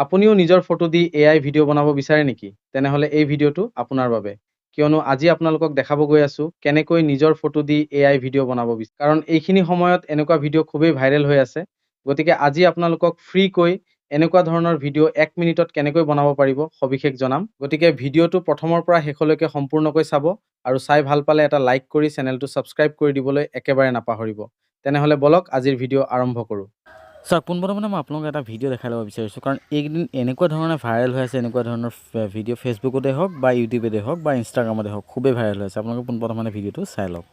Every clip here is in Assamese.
আপুনিও নিজৰ ফটো দি এআই ভিডিঅ' বনাব বিচাৰে নেকি? তেনেহ'লে এই ভিডিঅ'টো আপোনাৰ বাবে। কিয়নো আজি আপোনালোকক দেখাব গৈ আছোঁ কেনেকৈ নিজৰ ফটো দি এআই ভিডিঅ' বনাব কাৰণ এইখিনি সময়ত এনেকুৱা ভিডিঅ' খুবেই ভাইৰেল হৈ আছে। গতিকে আজি আপোনালোকক ফ্ৰীকৈ এনেকুৱা ধৰণৰ ভিডিঅ' 1 মিনিটত কেনেকৈ বনাব পাৰিব সবিশেষ জনাম। গতিকে ভিডিঅ'টো প্ৰথমৰ পৰা শেষলৈকে সম্পূৰ্ণকৈ চাব আৰু চাই ভাল পালে এটা লাইক কৰি চেনেলটো ছাবস্ক্ৰাইব কৰি দিবলৈ একেবাৰে নাপাহৰিব। তেনেহ'লে বলক আজিৰ ভিডিঅ' আৰম্ভ কৰোঁ। চাওক পোনপ্ৰথমে মই আপোনালোকক এটা ভিডিঅ' দেখাই ল'ব বিচাৰিছোঁ কাৰণ এইকেইদিন এনেকুৱা ধৰণে ভাইৰেল হৈ আছে এনেকুৱা ধৰণৰ ভিডিঅ' ফেচবুকতে হওক বা ইউটিউবতে হওক বা ইনষ্টাগ্ৰামতে হওক খুবেই ভাইৰেল হৈ আছে। আপোনালোকে পোনপ্ৰথমে ভিডিঅ'টো চাই লওক।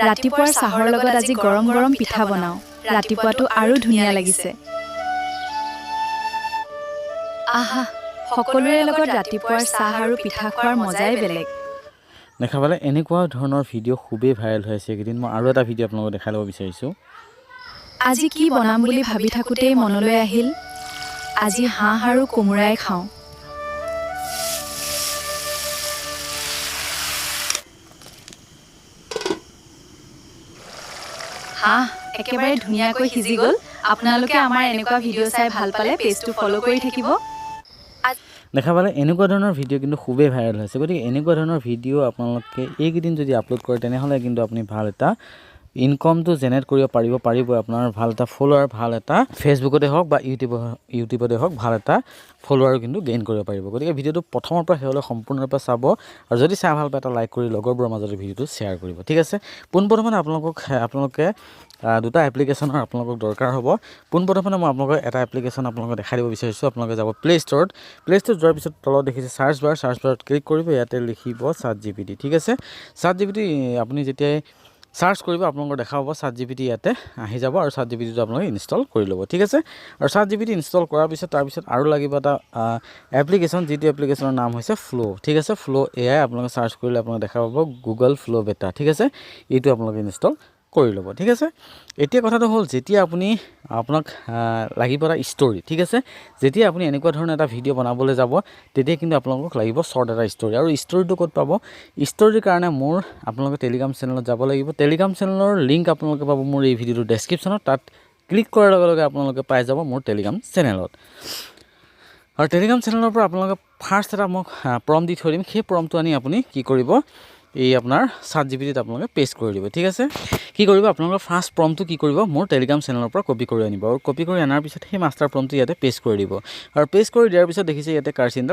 ৰাতিপুৱাৰ চাহৰ লগত আজি গৰম গৰম পিঠা বনাওঁ। ৰাতিপুৱাটো আৰু ধুনীয়া লাগিছে। আহা, সকলোৰে লগত ৰাতিপুৱাৰ চাহ আৰু পিঠা খোৱাৰ মজাই বেলেগ। দেখা পালে এনেকুৱা ধৰণৰ ভিডিঅ' খুবেই ভাইৰেল হৈ আছে এইকেইদিন। মই আৰু এটা ভিডিঅ' আপোনালোকক দেখাই ল'ব বিচাৰিছোঁ। আজি কি বনাম বুলি ভাবি থাকোঁতেই মনলৈ আহিল, আজি হাঁহ আৰু কোমোৰাই খাওঁ। হাঁহ একেবাৰে ধুনীয়াকৈ সিজি গ'ল। আপোনালোকে আমাৰ এনেকুৱা ভিডিঅ' চাই ভাল পালে পেজটো ফ'ল' কৰি থাকিব। দেখা পালে এনেকুৱা ধৰণৰ ভিডিঅ' কিন্তু খুবেই ভাইৰেল হৈছে। গতিকে এনেকুৱা ধৰণৰ ভিডিঅ' আপোনালোকে এইকেইদিন যদি আপলোড কৰে তেনেহ'লে কিন্তু আপুনি ভাল এটা ইনকমটো জেনেৰেট কৰিব পাৰিবই। আপোনাৰ ভাল এটা ফলোৱাৰ, ভাল এটা ফেচবুকতে হওক বা ইউটিউবতে হওক ভাল এটা ফলোৱাৰো কিন্তু গেইন কৰিব পাৰিব। গতিকে ভিডিঅ'টো প্ৰথমৰ পৰা শেষলৈ সম্পূৰ্ণৰূপে চাব আৰু যদি চাই ভাল পায় এটা লাইক কৰি লগৰবোৰৰ মাজতে ভিডিঅ'টো শ্বেয়াৰ কৰিব। ঠিক আছে। পোনপ্ৰথমে আপোনালোকে দুটা এপ্লিকেশ্যনৰ আপোনালোকক দৰকাৰ হ'ব। পোনপ্ৰথমে মই আপোনালোকক এটা এপ্লিকেশ্যন আপোনালোকক দেখাই দিব বিচাৰিছোঁ। আপোনালোকে যাব প্লে ষ্ট'ৰত যোৱাৰ পিছত তলত দেখিছে চাৰ্চ বাৰত ক্লিক কৰিব। ইয়াতে লিখিব ChatGPT। ঠিক আছে। ChatGPT আপুনি যেতিয়াই চাৰ্চ কৰিব আপোনালোকৰ দেখা পাব ChatGPT ইয়াতে আহি যাব আৰু ChatGPTটো আপোনালোকে ইনষ্টল কৰি ল'ব। ঠিক আছে। আৰু ChatGPT ইনষ্টল কৰাৰ পিছত তাৰপিছত আৰু লাগিব এটা এপ্লিকেশ্যন, যিটো এপ্লিকেশ্যনৰ নাম হৈছে ফ্ল'। ঠিক আছে। ফ্ল' AI আপোনালোকে চাৰ্চ কৰিলে আপোনালোকে দেখা পাব গুগল ফ্ল' বেটা। ঠিক আছে। এইটো আপোনালোকে ইনষ্টল কৰি ল'ব। ঠিক আছে। এতিয়া কথাটো হ'ল যেতিয়া আপোনাক লাগিব এটা ষ্টৰি। ঠিক আছে। যেতিয়া আপুনি এনেকুৱা ধৰণৰ এটা ভিডিঅ' বনাবলৈ যাব তেতিয়া কিন্তু আপোনালোকক লাগিব শ্বৰ্ট এটা ষ্টৰি। আৰু ষ্টৰিটো ক'ত পাব? ষ্টৰিৰ কাৰণে আপোনালোকে টেলিগ্ৰাম চেনেলত যাব লাগিব। টেলিগ্ৰাম চেনেলৰ লিংক আপোনালোকে পাব মোৰ এই ভিডিঅ'টোৰ ডেছক্ৰিপশ্যনত। তাত ক্লিক কৰাৰ লগে লগে আপোনালোকে পাই যাব মোৰ টেলিগ্ৰাম চেনেলত। আৰু টেলিগ্ৰাম চেনেলৰ পৰা আপোনালোকে ফাৰ্ষ্ট এটা মোক প্ৰম্পট দি থৈ দিম। সেই প্ৰম্পটটো আনি আপুনি কি কৰিব, এই আপোনাৰ ChatGPTত আপোনালোকে পেষ্ট কৰি দিব। ঠিক আছে। কি কৰিব, আপোনালোকৰ ফাৰ্ষ্ট প্ৰম্পটটো কি কৰিব, মোৰ টেলিগ্ৰাম চেনেলৰ পৰা কপি কৰি আনিব আৰু কপি কৰি অনাৰ পিছত সেই মাষ্টাৰ প্ৰম্পটটো ইয়াতে পেষ্ট কৰি দিব। আৰু পেষ্ট কৰি দিয়াৰ পিছত দেখিছে ইয়াতে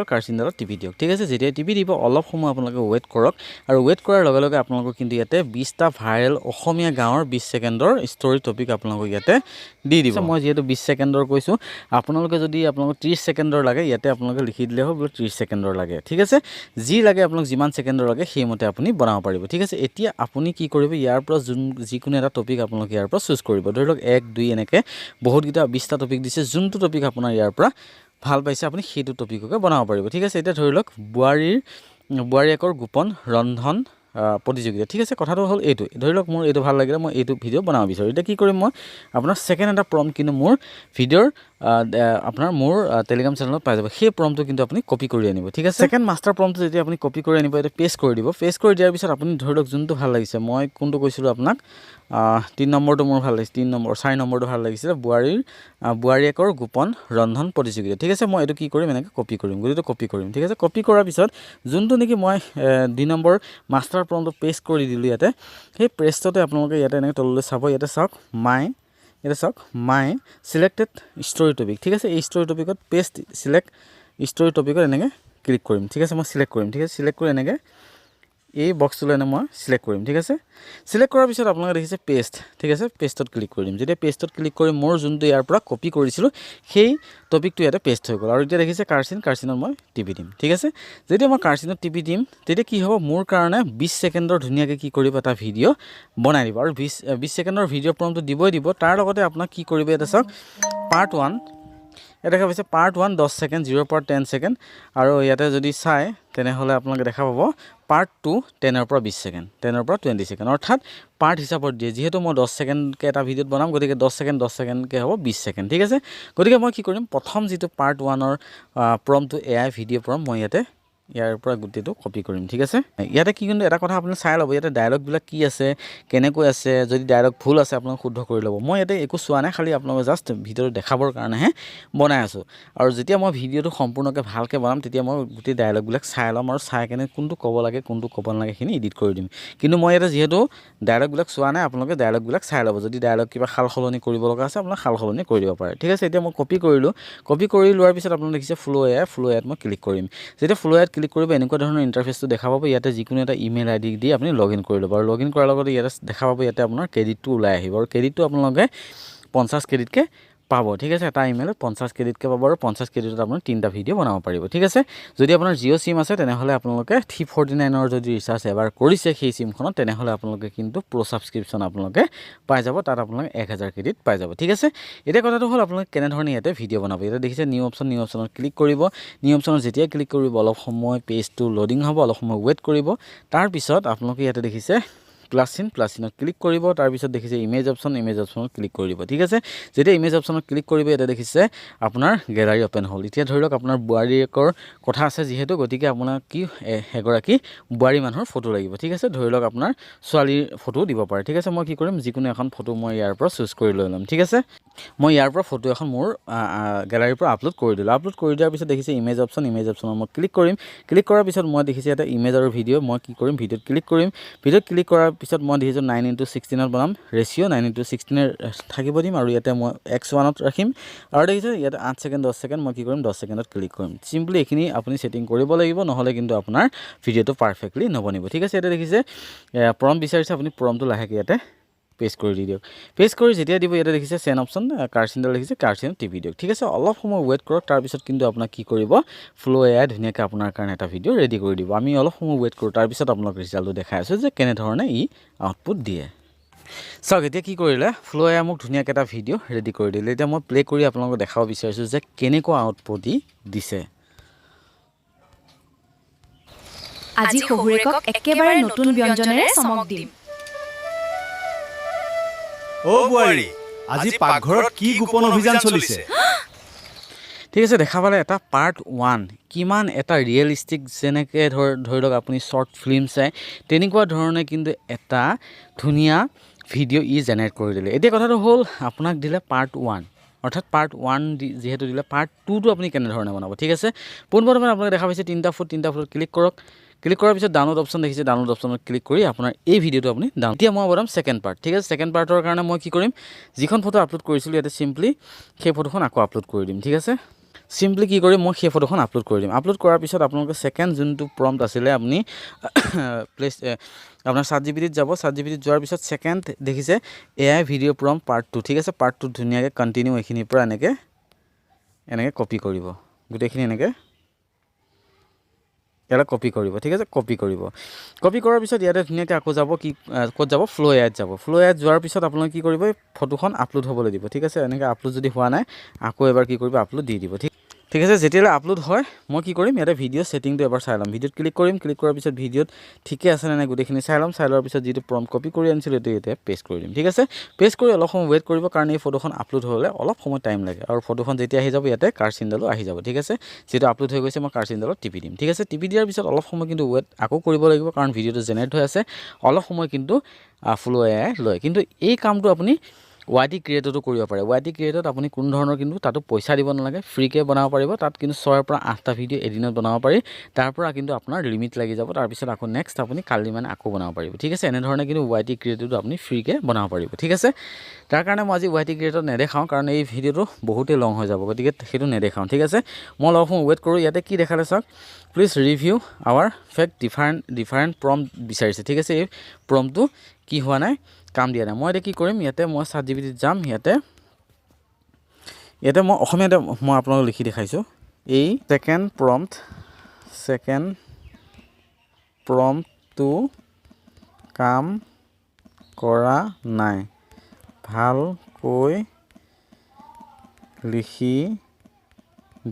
কাৰ্চিনডালত টিপি দিয়ক। ঠিক আছে। যেতিয়া টিপি দিব অলপ সময় আপোনালোকে ৱেইট কৰক আৰু ৱেইট কৰাৰ লগে লগে আপোনালোকক কিন্তু ইয়াতে 20টা ভাইৰেল অসমীয়া গাঁৱৰ 20 ছেকেণ্ডৰ ষ্টৰি টপিক আপোনালোকক ইয়াতে দি দিব। মই যিহেতু 20 ছেকেণ্ডৰ কৈছোঁ, আপোনালোকে যদি আপোনালোকক 30 ছেকেণ্ডৰ লাগে ইয়াতে আপোনালোকে লিখি দিলে হ'ব 30 ছেকেণ্ডৰ লাগে। ঠিক আছে। যি লাগে আপোনাক যিমান ছেকেণ্ডৰ লাগে সেইমতে আপুনি বনাব পাৰিব। ঠিক আছে। এতিয়া আপুনি কি কৰিব, ইয়াৰ পৰা যিকোনো এটা টপিক আপোনালোকে ইয়াৰ পৰা চুজ কৰিব। ধৰি লওক 1, 2 এনেকৈ বহুতকেইটা 20টা টপিক দিছে। যোনটো টপিক আপোনাৰ ইয়াৰ পৰা ভাল পাইছে আপুনি সেইটো টপিককে বনাব পাৰিব। ঠিক আছে। এতিয়া ধৰি লওক বোৱাৰীয়েকৰ গোপন ৰন্ধন প্ৰতিযোগিতা। ঠিক আছে। কথাটো হ'ল এইটো, ধৰি লওক মোৰ এইটো ভাল লাগিলে মই এইটো ভিডিঅ' বনাব বিচাৰোঁ। এতিয়া কি কৰিম, মই আপোনাৰ ছেকেণ্ড এটা প্ৰম্পট কিন্তু মোৰ ভিডিঅ'ৰ আপোনাৰ মোৰ টেলিগ্ৰাম চেনেলত পাই যাব। সেই প্ৰম্পটটো কিন্তু আপুনি কপি কৰি আনিব। ঠিক আছে। ছেকেণ্ড মাষ্টাৰ প্ৰম্পটটো যেতিয়া আপুনি কপি কৰি আনিব, এইটো পেষ্ট কৰি দিব। পেষ্ট কৰি দিয়াৰ পিছত আপুনি ধৰি লওক যোনটো ভাল লাগিছে, মই কোনটো কৈছিলোঁ আপোনাক, 3 নম্বৰটো মোৰ ভাল লাগিছে, 4 নম্বৰটো ভাল লাগিছিলে, বোৱাৰীয়েকৰ গোপন ৰন্ধন প্ৰতিযোগিতা। ঠিক আছে। মই এইটো কি কৰিম, এনেকৈ কপি কৰিম, গোটেইটো কপি কৰিম। ঠিক আছে। কপি কৰাৰ পিছত যোনটো নেকি মই 2 নম্বৰ মাষ্টাৰ প্ৰম্পটটো পেষ্ট কৰি দিলোঁ ইয়াতে, সেই পেষ্টতে আপোনালোকে ইয়াতে এনেকৈ তললৈ চাব, ইয়াতে চাওক মাই ছিলেক্টেড ষ্টৰি টপিক। ঠিক আছে। এই ষ্টৰি টপিকত পেষ্ট ছিলেক্ট ষ্টৰি টপিকত এনেকৈ ক্লিক কৰিম। ঠিক আছে। মই ছিলেক্ট কৰিম। ঠিক আছে। ছিলেক্ট কৰি এনেকৈ এই বক্সটোলৈ মই ছিলেক্ট কৰিম। ঠিক আছে। ছিলেক্ট কৰাৰ পিছত আপোনালোকে দেখিছে পেষ্ট। ঠিক আছে। পেষ্টত ক্লিক কৰি দিম। যেতিয়া পেষ্টত ক্লিক কৰি মোৰ যোনটো ইয়াৰ পৰা কপি কৰিছিলোঁ সেই টপিকটো ইয়াতে পেষ্ট হৈ গ'ল। আৰু এতিয়া দেখিছে কাৰ্চিনত মই টিপি দিম। ঠিক আছে। যেতিয়া মই কাৰ্চিনত টিপি দিম তেতিয়া কি হ'ব, মোৰ কাৰণে 20 ছেকেণ্ডৰ ধুনীয়াকৈ কি কৰিব, এটা ভিডিঅ' বনাই দিব। আৰু 20 ছেকেণ্ডৰ ভিডিঅ' প্ৰম্পটটো দিব। তাৰ লগতে আপোনাক কি কৰিব, এটা চাওক পাৰ্ট 1, এটা দেখা পাইছে পাৰ্ট 1 10 ছেকেণ্ড, 0 পৰা 10 ছেকেণ্ড। আৰু ইয়াতে যদি চাই তেনেহ'লে আপোনালোকে দেখা পাব পাৰ্ট 2 10 পৰা 20 ছেকেণ্ড, 10 পৰা 20 ছেকেণ্ড। অৰ্থাৎ পাৰ্ট হিচাপত দিয়ে। যিহেতু মই 10 ছেকেণ্ডকৈ এটা ভিডিঅ'ত বনাম, গতিকে 10 ছেকেণ্ডকৈ হ'ব 20 ছেকেণ্ড। ঠিক আছে। গতিকে মই কি কৰিম, প্ৰথম যিটো পাৰ্ট 1ৰ প্ৰম্পটটো AI ভিডিঅ' প্ৰম্পট মই ইয়াতে ইয়াৰ পৰা গোটেইটো কপি কৰিম ঠিক আছে ইয়াতে কি কিন্তু এটা কথা আপুনি চাই ল'ব ইয়াতে ডায়লগবিলাক কি আছে কেনেকৈ আছে যদি ডায়লগ ভুল আছে আপোনালোকে শুদ্ধ কৰি ল'ব মই ইয়াতে একো চোৱা নাই খালি আপোনালোকে জাষ্ট ভিডিঅ'টো দেখাবৰ কাৰণেহে বনাই আছোঁ আৰু যেতিয়া মই ভিডিঅ'টো সম্পূৰ্ণকৈ ভালকৈ বনাম তেতিয়া মই গোটেই ডায়লগবিলাক চাই ল'ম আৰু চাই কেনে কোনটো ক'ব লাগে কোনটো ক'ব নালাগে সেইখিনি এডিট কৰি দিম কিন্তু মই ইয়াতে যিহেতু ডায়লগবিলাক চোৱা নাই আপোনালোকে ডায়লগবিলাক চাই ল'ব যদি ডায়লগ কিবা সাল সলনি কৰিব লগা আছে আপোনালোকে সাল সলনি কৰি দিব পাৰে ঠিক আছে এতিয়া মই কপি কৰিলোঁ কপি কৰি লোৱাৰ পিছত আপোনালোকে দেখিছে ফ্ল' এয়াত মই ক্লিক কৰিম যেতিয়া ফ্ল' এয়াত ক্লিক কৰিব এনেকুৱা ধৰণৰ ইণ্টাৰফেচটো দেখা পাব ইয়াতে যিকোনো এটা ইমেইল আইডি দি আপুনি লগ ইন কৰি ল'ব আৰু লগ ইন কৰাৰ লগতে ইয়াতে দেখা পাব ইয়াতে আপোনাৰ ক্ৰেডিটটো ওলাই আহিব আৰু ক্ৰেডিটটো আপোনালোকে 50 ক্ৰেডিটকৈ পাব ঠিক আছে এটা ইমেইলত 50 ক্ৰেডিটকৈ পাব আৰু 50 ক্ৰেডিটত আপুনি 3টা ভিডিঅ' বনাব পাৰিব ঠিক আছে যদি আপোনাৰ জিঅ' চিম আছে তেনেহ'লে আপোনালোকে 349ৰ যদি ৰিচাৰ্জ এবাৰ কৰিছে সেই চিমখনত তেনেহ'লে আপোনালোকে কিন্তু প্ৰ' ছাবস্ক্ৰিপশ্যন আপোনালোকে পাই যাব তাত আপোনালোকে 1000 ক্ৰেডিট পাই যাব ঠিক আছে এতিয়া কথাটো হ'ল আপোনালোকে কেনেধৰণে ইয়াতে ভিডিঅ' বনাব ইয়াতে দেখিছে নিউ অপশ্যনত ক্লিক কৰিব নিউ অপশ্যনত যেতিয়া ক্লিক কৰিব অলপ সময় পেজটো লোডিং হ'ব অলপ সময় ৱেইট কৰিব তাৰপিছত আপোনালোকে ইয়াতে দেখিছে প্লাছ চিনত ক্লিক কৰিব তাৰপিছত দেখিছে ইমেজ অপশ্যনত ক্লিক কৰিব ঠিক আছে যেতিয়া ইমেজ অপশ্যনত ক্লিক কৰিব ইয়াতে দেখিছে আপোনাৰ গেলাৰী অপেন হ'ল এতিয়া ধৰি লওক আপোনাৰ বোৱাৰীয়েকৰ কথা আছে যিহেতু গতিকে আপোনাৰ কি এগৰাকী বোৱাৰী মানুহৰ ফটো লাগিব ঠিক আছে ধৰি লওক আপোনাৰ ছোৱালীৰ ফটো দিব পাৰে ঠিক আছে মই কি কৰিম যিকোনো এখন ফটো মই ইয়াৰ পৰা চুজ কৰি লৈ ল'ম ঠিক আছে মই ইয়াৰ পৰা ফটো এখন মোৰ গেলাৰীৰ পৰা আপলোড কৰি দিলোঁ আপলোড কৰি দিয়াৰ পিছত দেখিছে ইমেজ অপশ্যনত মই ক্লিক কৰিম ক্লিক কৰাৰ পিছত মই দেখিছে এটা ইমেজ আৰু ভিডিঅ' মই কি কৰিম ভিডিঅ'ত ক্লিক কৰিম ভিডিঅ'ত ক্লিক কৰাৰ পিছত মই দেখিছোঁ 9:16 বনাম ৰেচিঅ' 9:16 থাকিব দিম আৰু ইয়াতে মই x1 ৰাখিম আৰু দেখিছে ইয়াতে 8 ছেকেণ্ড 10 ছেকেণ্ড মই কি কৰিম 10 ছেকেণ্ডত ক্লিক কৰিম চিম্পলি এইখিনি আপুনি ছেটিং কৰিব লাগিব নহ'লে কিন্তু আপোনাৰ ভিডিঅ'টো পাৰফেক্টলি নবনিব ঠিক আছে ইয়াতে দেখিছে প্ৰম্পট বিচাৰিছে আপুনি প্ৰম্পটটো লাহেকৈ ইয়াতে পেষ্ট কৰি দি দিয়ক পেষ্ট কৰি যেতিয়া দিব ইয়াতে দেখিছে চেন অপশ্যন কাৰ্চিনডাল দেখিছে কাৰ্চিনত টিপি দিয়ক ঠিক আছে অলপ সময় ৱেইট কৰক তাৰপিছত কিন্তু আপোনাক কি কৰিব ফ্ল' এয়াই ধুনীয়াকৈ আপোনাৰ কাৰণে এটা ভিডিঅ' ৰেডি কৰি দিব আমি অলপ সময় ৱেইট কৰোঁ তাৰপিছত আপোনাক ৰিজাল্টটো দেখাই আছোঁ যে কেনেধৰণে ই আউটপুট দিয়ে চাওক এতিয়া কি কৰিলে ফ্ল' এয়াই মোক ধুনীয়াকৈ এটা ভিডিঅ' ৰেডি কৰি দিলে এতিয়া মই প্লে' কৰি আপোনালোকক দেখাব বিচাৰিছোঁ যে কেনেকুৱা আউটপুট ই দিছে আজি শহুৰেকক একেবাৰে নতুন ব্যঞ্জনেৰে চমক দিম অ' বোৱাৰী আজি পাকঘৰত কি গোপন অভিযান চলিছে ঠিক আছে দেখা পালে এটা পাৰ্ট 1 কিমান এটা ৰিয়েলিষ্টিক যেনেকৈ ধৰি লওক আপুনি শ্বৰ্ট ফিল্ম চাই তেনেকুৱা ধৰণে কিন্তু এটা ধুনীয়া ভিডিঅ' ই জেনেৰেট কৰি দিলে এতিয়া কথাটো হ'ল আপোনাক দিলে পাৰ্ট 1 অৰ্থাৎ পাৰ্ট 1 যিহেতু দিলে পাৰ্ট 2টো আপুনি কেনেধৰণে বনাব ঠিক আছে পোনপ্ৰথমে আপোনাক দেখা পাইছে তিনিটা ফুট ক্লিক কৰক ক্লিক কৰাৰ পিছত ডাউনলোড অপশ্যন দেখিছে ডাউনলোড অপশ্যনত ক্লিক কৰি আপোনাৰ এই ভিডিঅ'টো আপুনি এতিয়া মই বনাম ছেকেণ্ড পাৰ্ট ঠিক আছে ছেকেণ্ড পাৰ্টৰ কাৰণে মই কি কৰিম যিখন ফটো আপলোড কৰিছিলোঁ ইয়াতে চিম্পলি সেই ফটোখন আকৌ আপলোড কৰি দিম ঠিক আছে চিম্পলি কি কৰিম মই সেই ফটোখন আপলোড কৰি দিম আপলোড কৰাৰ পিছত আপোনালোকে ছেকেণ্ড যোনটো প্ৰম্পট আছিলে আপুনি আপোনাৰ ChatGPTত যাব ChatGPTত যোৱাৰ পিছত ছেকেণ্ড দেখিছে AI ভিডিঅ' প্ৰম্পট পাৰ্ট 2 ঠিক আছে পাৰ্ট 2 ধুনীয়াকৈ কণ্টিনিউ এইখিনিৰ পৰা এনেকৈ কপি কৰিব গোটেইখিনি এনেকৈ ইয়াতে কপি কৰিব ঠিক আছে কপি কৰাৰ পিছত ইয়াতে ধুনীয়াকৈ আকৌ যাব কি ক'ত যাব ফ্ল' এয়াত যাব ফ্ল' এয়াত যোৱাৰ পিছত আপোনালোকে কি কৰিব ফটোখন আপলোড হ'বলৈ দিব ঠিক আছে এনেকৈ আপলোড যদি হোৱা নাই আকৌ এবাৰ কি কৰিব আপলোড দি দিব ঠিক আছে যেতিয়ালৈ আপলোড হয় মই কি কৰিম ইয়াতে ভিডিঅ' ছেটিংটো এবাৰ চাই ল'ম ভিডিঅ'ত ক্লিক কৰিম ক্লিক কৰাৰ পিছত ভিডিঅ'ত ঠিকে আছে নে নাই গোটেইখিনি চাই ল'ম চাই লোৱাৰ পিছত যিটো প্ৰম্পট কপি কৰি আনিছিলোঁ এইটো ইয়াতে পেষ্ট কৰি দিম ঠিক আছে পেষ্ট কৰি অলপ সময় ৱেইট কৰিব কাৰণ এই ফটোখন আপলোড হ'লে অলপ সময় টাইম লাগে আৰু ফটোখন যেতিয়া আহি যাব ইয়াতে কাৰ্চিনডালো আহি যাব ঠিক আছে যিটো আপলোড হৈ গৈছে মই কাৰ্চিনডালত টিপি দিম ঠিক আছে টিপি দিয়াৰ পিছত অলপ সময় কিন্তু ৱেইট আকৌ কৰিব লাগিব কাৰণ ভিডিঅ'টো জেনেৰেট হৈ আছে অলপ সময় কিন্তু ফ্ল' এয়াই লয় কিন্তু এই কামটো আপুনি YT ক্ৰিয়েটতো কৰিব পাৰে YT ক্ৰিয়েটত আপুনি কোনো ধৰণৰ কিন্তু তাতো পইচা দিব নালাগে ফ্ৰীকৈ বনাব পাৰিব তাত কিন্তু 6ৰ পৰা 8টা ভিডিঅ' এদিনত বনাব পাৰি তাৰ পৰা কিন্তু আপোনাৰ লিমিট লাগি যাব তাৰপিছত আকৌ নেক্সট আপুনি কালি মানে আকৌ বনাব পাৰিব ঠিক আছে এনেধৰণে কিন্তু YT ক্ৰিয়েটতো আপুনি ফ্ৰীকৈ বনাব পাৰিব ঠিক আছে তাৰ কাৰণে মই আজি YT ক্ৰিয়েটত নেদেখাওঁ কাৰণ এই ভিডিঅ'টো বহুতেই লং হৈ যাব গতিকে সেইটো নেদেখাওঁ ঠিক আছে মই অলপ সময় ৱেইট কৰোঁ ইয়াতে কি দেখালে চাওক please review our fact different prompt বিচাৰিছে ঠিক আছে এই প্ৰম্পটটো কি হোৱা নাই কাম দিয়া নাই মই এতিয়া কি কৰিম ইয়াতে মই ChatGPTত যাম ইয়াতে মই অসমীয়াতে মই আপোনালোকক লিখি দেখাইছোঁ এই ছেকেণ্ড প্ৰম্পটটো কাম কৰা নাই ভালকৈ লিখি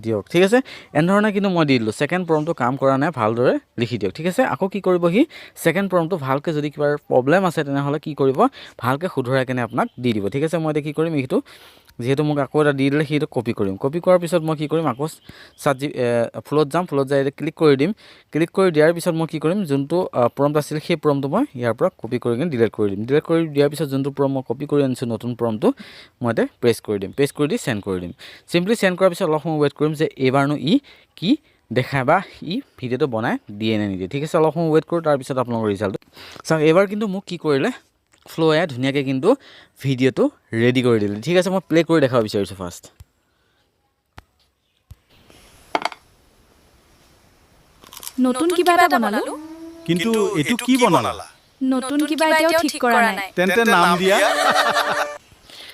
দিয়ক ঠিক আছে এনেধৰণে কিন্তু মই দি দিলোঁ ছেকেণ্ড প্ৰম্পটটো কাম কৰা নাই ভালদৰে লিখি দিয়ক ঠিক আছে আকৌ কি কৰিব সি ছেকেণ্ড প্ৰম্পটটো ভালকৈ যদি কিবা প্ৰব্লেম আছে তেনেহ'লে কি কৰিব ভালকৈ শুধৰাই কেনে আপোনাক দি দিব ঠিক আছে মই এতিয়া কি কৰিম এইটো যিহেতু মোক আকৌ এটা দি দিলে সেইটো কপি কৰিম কপি কৰাৰ পিছত মই কি কৰিম আকৌ ফুলত যাম ফুলত যাই ক্লিক কৰি দিম ক্লিক কৰি দিয়াৰ পিছত মই কি কৰিম যোনটো প্ৰম্পট আছিল সেই প্ৰম্পটটো মই ইয়াৰ পৰা কপি কৰি কিনে ডিলিট কৰি দিম ডিলিট কৰি দিয়াৰ পিছত যোনটো প্ৰম্পট মই কপি কৰি আনিছোঁ নতুন প্ৰম্পটটো মই ইয়াতে পেষ্ট কৰি দিম পেষ্ট কৰি দি চেণ্ড কৰি দিম চিম্পলি চেণ্ড কৰাৰ পিছত অলপ সময় ৱেইট কৰিম যে এইবাৰনো ই কি দেখায় বা ই ভিডিঅ'টো বনাই দিয়ে নে নিদিয়ে ঠিক আছে অলপ সময় ৱেইট কৰোঁ তাৰপিছত আপোনালোকৰ ৰিজাল্টটো চাওক এইবাৰ কিন্তু মোক কি কৰিলে ফ্ল'য়ে ধুনীয়াকৈ কিন্তু ভিডিঅ'টো ৰেডি কৰি দিলে ঠিক আছে মই প্লে কৰি দেখাব বিচাৰিছোঁ ফাৰ্ষ্ট নতুন কিবা এটা বনালো কিন্তু এইটো কি বনালা নতুন কিবা এতিয়াও ঠিক কৰা নাই তেন্তে নাম দিয়া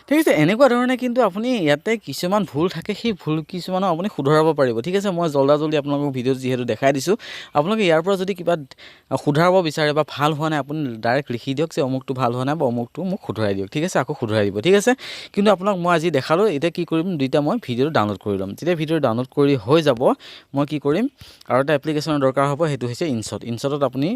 ঠিক আছে এনেকুৱা ধৰণে কিন্তু আপুনি ইয়াতে কিছুমান ভুল থাকে সেই ভুল কিছুমানো আপুনি শুধৰাব পাৰিব ঠিক আছে মই জল্দি আপোনালোকক ভিডিঅ'ত যিহেতু দেখাই দিছোঁ আপোনালোকে ইয়াৰ পৰা যদি কিবা শুধৰাব বিচাৰে বা ভাল হোৱা নাই আপুনি ডাইৰেক্ট লিখি দিয়ক যে অমুকটো ভাল হোৱা নাই বা অমুকটো মোক শুধৰাই দিয়ক ঠিক আছে আকৌ শুধৰাই দিব ঠিক আছে কিন্তু আপোনাক মই আজি দেখালোঁ এতিয়া কি কৰিম দুইটা মই ভিডিঅ'টো ডাউনলোড কৰি ল'ম যেতিয়া ভিডিঅ'টো ডাউনলোড কৰি হৈ যাব মই কি কৰিম আৰু এটা এপ্লিকেশ্যনৰ দৰকাৰ হ'ব সেইটো হৈছে ইনশ্বটত আপুনি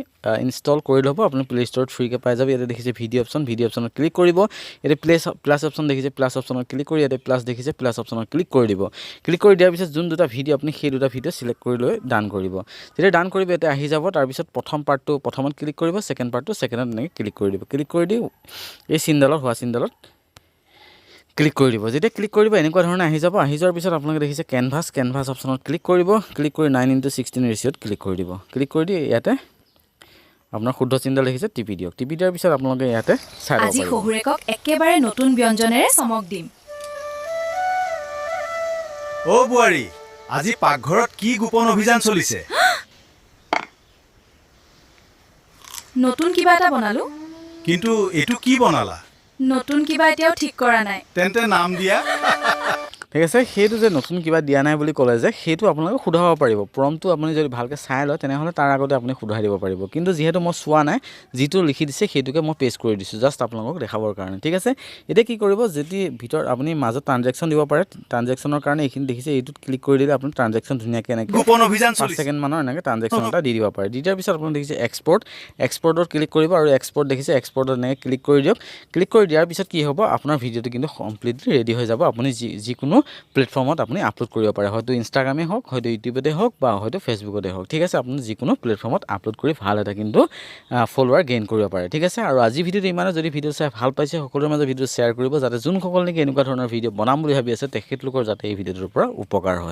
ইনষ্টল কৰি ল'ব আপুনি প্লে ষ্ট'ৰত ফ্ৰীকৈ পাই যাব ইয়াতে দেখিছে ভিডিঅ' অপশ্যনত ক্লিক কৰিব ইয়াতে প্লাছ অপশ্যন দেখিছে প্লাছ অপশ্যনত ক্লিক কৰি ইয়াতে প্লাছ দেখিছে প্লাছ অপশ্যনত ক্লিক কৰি দিব ক্লিক কৰি দিয়াৰ পিছত যোন দুটা ভিডিঅ' আপুনি সেই দুটা ভিডিঅ' চিলেক্ট কৰি লৈ ডান কৰিব যেতিয়া ডান কৰিব ইয়াতে আহি যাব তাৰপিছত প্ৰথম পাৰ্টটো প্ৰথমত ক্লিক কৰিব ছেকেণ্ড পাৰ্টটো ছেকেণ্ডত এনেকৈ ক্লিক কৰি দিব ক্লিক কৰি দি এই চিনডালত ক্লিক কৰি দিব যেতিয়া ক্লিক কৰিব এনেকুৱা ধৰণে আহি যাব আহি যোৱাৰ পিছত আপোনালোকে দেখিছে কেনভাছ অপশ্যনত ক্লিক কৰিব ক্লিক কৰি 9:16 ৰেচিঅ'ত ক্লিক কৰি দিব ক্লিক কৰি দি ইয়াতে আপোনাৰ শুদ্ধ চিনডাল দেখিছে টিপি দিয়ক টিপি দিয়াৰ পিছত আপোনালোকে ইয়াতে চাই ল'ব আজি পাৰিব শহুৰেকক একেবাৰে নতুন ব্যঞ্জনেৰে চমক দিম অ বোৱাৰী আজি পাকঘৰত কি গোপন অভিযান চলিছে নতুন কিবা এটা বনালো কিন্তু এইটো কি বনালা নতুন কিবা এতিয়াও ঠিক কৰা নাই তেন্তে নাম দিয়া ঠিক আছে সেইটো যে নতুন কিবা দিয়া নাই বুলি ক'লে যে সেইটো আপোনালোকে শুধৰাব পাৰিব প্ৰম্পটটো আপুনি যদি ভালকৈ চাই লয় তেনেহ'লে তাৰ আগতে আপুনি শুধৰাই দিব পাৰিব কিন্তু যিহেতু মই চোৱা নাই যিটো লিখি দিছে সেইটোকে মই পেষ্ট কৰি দিছোঁ জাষ্ট আপোনালোকক দেখাবৰ কাৰণে ঠিক আছে এতিয়া কি কৰিব যদি ভিতৰত আপুনি মাজত ট্ৰানজেকশ্যন দিব পাৰে ট্ৰানজেকশ্যনৰ কাৰণে এইখিনি দেখিছে এইটোত ক্লিক কৰি দিলে আপুনি ট্ৰানজেকশ্যন ধুনীয়াকৈ এনেকৈ গোপন অভিযান 5 চলিছে ছেকেণ্ড মানৰ এনেকৈ ট্ৰানজেকশ্যন এটা দি দিব পাৰে দি দিয়াৰ পিছত আপুনি দেখিছে এক্সপৰ্টত ক্লিক কৰিব আৰু এক্সপৰ্ট দেখিছে এক্সপৰ্টত এনেকৈ ক্লিক কৰি দিয়ক ক্লিক কৰি দিয়াৰ পিছত কি হ'ব আপোনাৰ ভিডিঅ'টো কিন্তু কমপ্লিটলি ৰেডি হৈ যাব আপুনি যিকোনো প্লেটফৰ্মত আপুনি আপলোড কৰিব পাৰে হয়তো ইনষ্টাগ্ৰামেই হওক হয়তো ইউটিউবতে হওক বা হয়তো ফেচবুকতে হওক ঠিক আছে আপুনি যিকোনো প্লেটফৰ্মত আপলোড কৰি ভাল এটা কিন্তু ফলোৱাৰ গেইন কৰিব পাৰে ঠিক আছে আৰু আজি ভিডিঅ'টো ইমানে যদি ভিডিঅ' চাই ভাল পাইছে সকলোৰে মাজত ভিডিঅ' শ্বেয়াৰ কৰিব যাতে যোনসকল নেকি এনেকুৱা ধৰণৰ ভিডিঅ' বনাম বুলি ভাবি আছে তেখেতলোকৰ যাতে এই ভিডিঅ'টোৰ পৰা উপকাৰ হয়